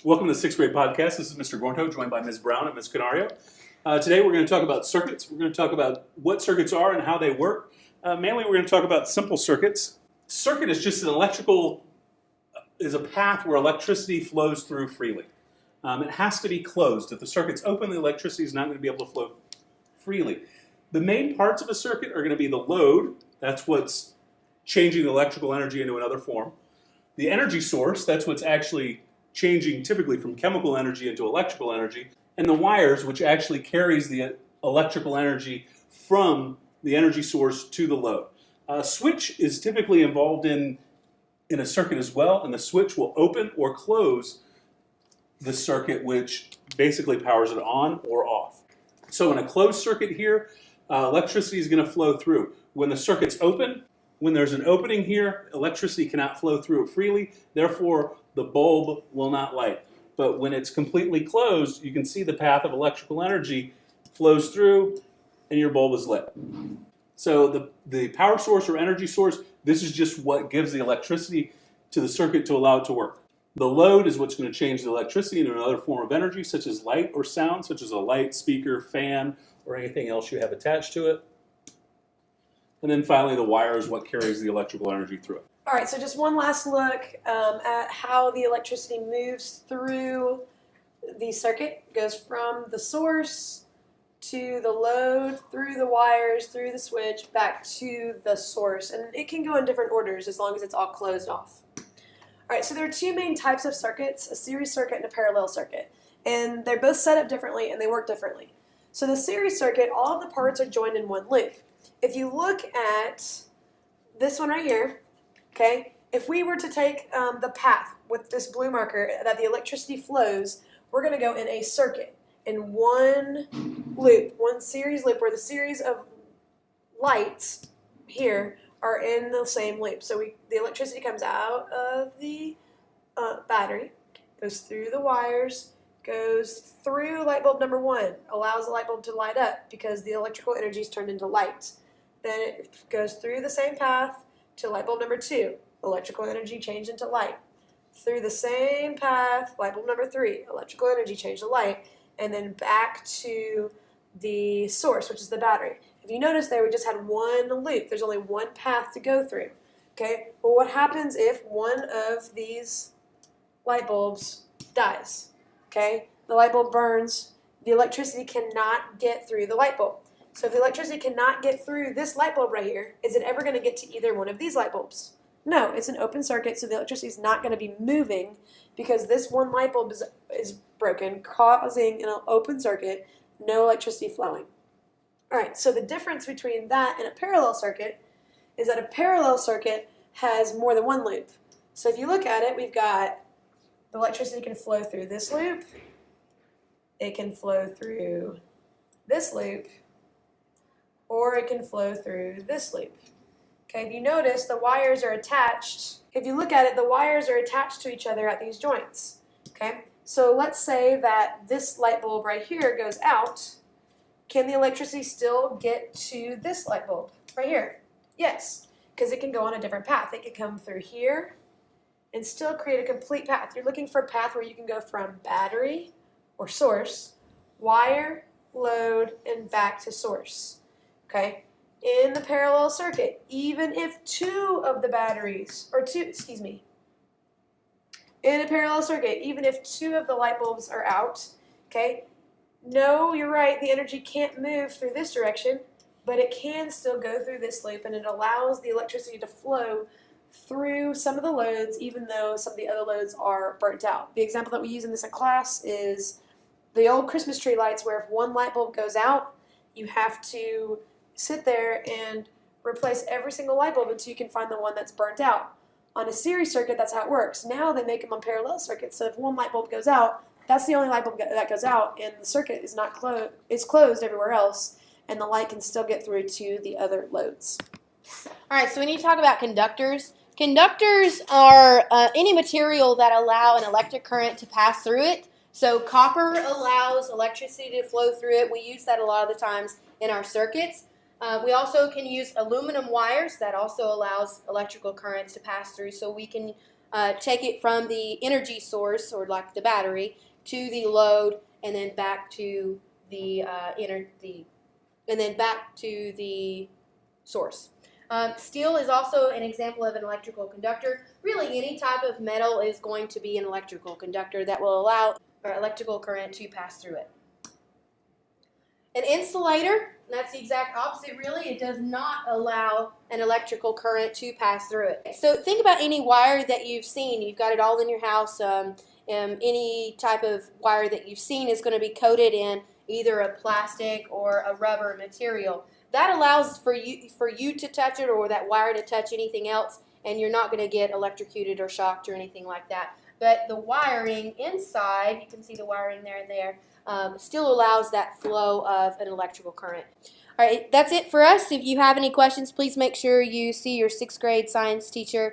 Welcome to the 6th grade podcast. This is Mr. Gornto, joined by Ms. Brown and Ms. Canario. Today we're going to talk about circuits. We're going to talk about what circuits are and how they work. Mainly we're going to talk about simple circuits. Circuit is just is a path where electricity flows through freely. It has to be closed. If the circuit's open, the electricity is not going to be able to flow freely. The main parts of a circuit are going to be the load. That's what's changing the electrical energy into another form. The energy source, that's what's actually changing typically from chemical energy into electrical energy. And the wires, which actually carries the electrical energy from the energy source to the load. A switch is typically involved in a circuit as well, and the switch will open or close the circuit, which basically powers it on or off. So in a closed circuit here, electricity is going to flow through. When the circuit's open, when there's an opening here, electricity cannot flow through it freely, therefore the bulb will not light. But when it's completely closed, you can see the path of electrical energy flows through and your bulb is lit. So the power source or energy source, this is just what gives the electricity to the circuit to allow it to work. The load is what's going to change the electricity into another form of energy, such as light or sound, such as a light, speaker, fan, or anything else you have attached to it. And then finally, the wire is what carries the electrical energy through it. All right, so just one last look at how the electricity moves through the circuit. It goes from the source to the load, through the wires, through the switch, back to the source. And it can go in different orders as long as it's all closed off. All right, so there are two main types of circuits, a series circuit and a parallel circuit. And they're both set up differently and they work differently. So the series circuit, all of the parts are joined in one loop. If you look at this one right here, okay, if we were to take the path with this blue marker that the electricity flows, we're going to go in a circuit in one loop, one series loop where the series of lights here are in the same loop. So the electricity comes out of the battery, goes through the wires, goes through light bulb number 1, allows the light bulb to light up because the electrical energy is turned into light. Then it goes through the same path to light bulb number 2, electrical energy changed into light. Through the same path, light bulb number 3, electrical energy changed to light, and then back to the source, which is the battery. If you notice there, we just had one loop. There's only one path to go through. Okay, well, what happens if one of these light bulbs dies? Okay, the light bulb burns, the electricity cannot get through the light bulb. So if the electricity cannot get through this light bulb right here, is it ever going to get to either one of these light bulbs? No, it's an open circuit, so the electricity is not going to be moving because this one light bulb is broken, causing an open circuit, no electricity flowing. All right, so the difference between that and a parallel circuit is that a parallel circuit has more than one loop. So if you look at it, we've got the electricity can flow through this loop, it can flow through this loop, or it can flow through this loop. Okay, if you notice, the wires are attached. If you look at it, the wires are attached to each other at these joints. Okay, so let's say that this light bulb right here goes out. Can the electricity still get to this light bulb right here? Yes, because it can go on a different path. It can come through here and still create a complete path. You're looking for a path where you can go from battery or source, wire, load, and back to source. Okay, in the parallel circuit, even if in a parallel circuit, even if 2 of the light bulbs are out, okay, no, you're right, the energy can't move through this direction, but it can still go through this loop, and it allows the electricity to flow through some of the loads, even though some of the other loads are burnt out. The example that we use in this class is the old Christmas tree lights, where if one light bulb goes out, you have to sit there and replace every single light bulb until you can find the one that's burnt out. On a series circuit, that's how it works. Now they make them on parallel circuits, so if one light bulb goes out, that's the only light bulb that goes out, and the circuit is not closed. It's closed everywhere else, and the light can still get through to the other loads. All right, so we need to talk about conductors. Conductors are any material that allow an electric current to pass through it. So copper allows electricity to flow through it. We use that a lot of the times in our circuits. We also can use aluminum wires. That also allows electrical currents to pass through, so we can take it from the energy source, or like the battery, to the load, and then back to the source. Steel is also an example of an electrical conductor. Really, any type of metal is going to be an electrical conductor that will allow electrical current to pass through it. An insulator, that's the exact opposite really. It does not allow an electrical current to pass through it. So think about any wire that you've seen. You've got it all in your house. Any type of wire that you've seen is going to be coated in either a plastic or a rubber material. That allows for you to touch it, or that wire to touch anything else, and you're not going to get electrocuted or shocked or anything like that. But the wiring inside, you can see the wiring there and there, still allows that flow of an electrical current. All right, that's it for us. If you have any questions, please make sure you see your 6th grade science teacher.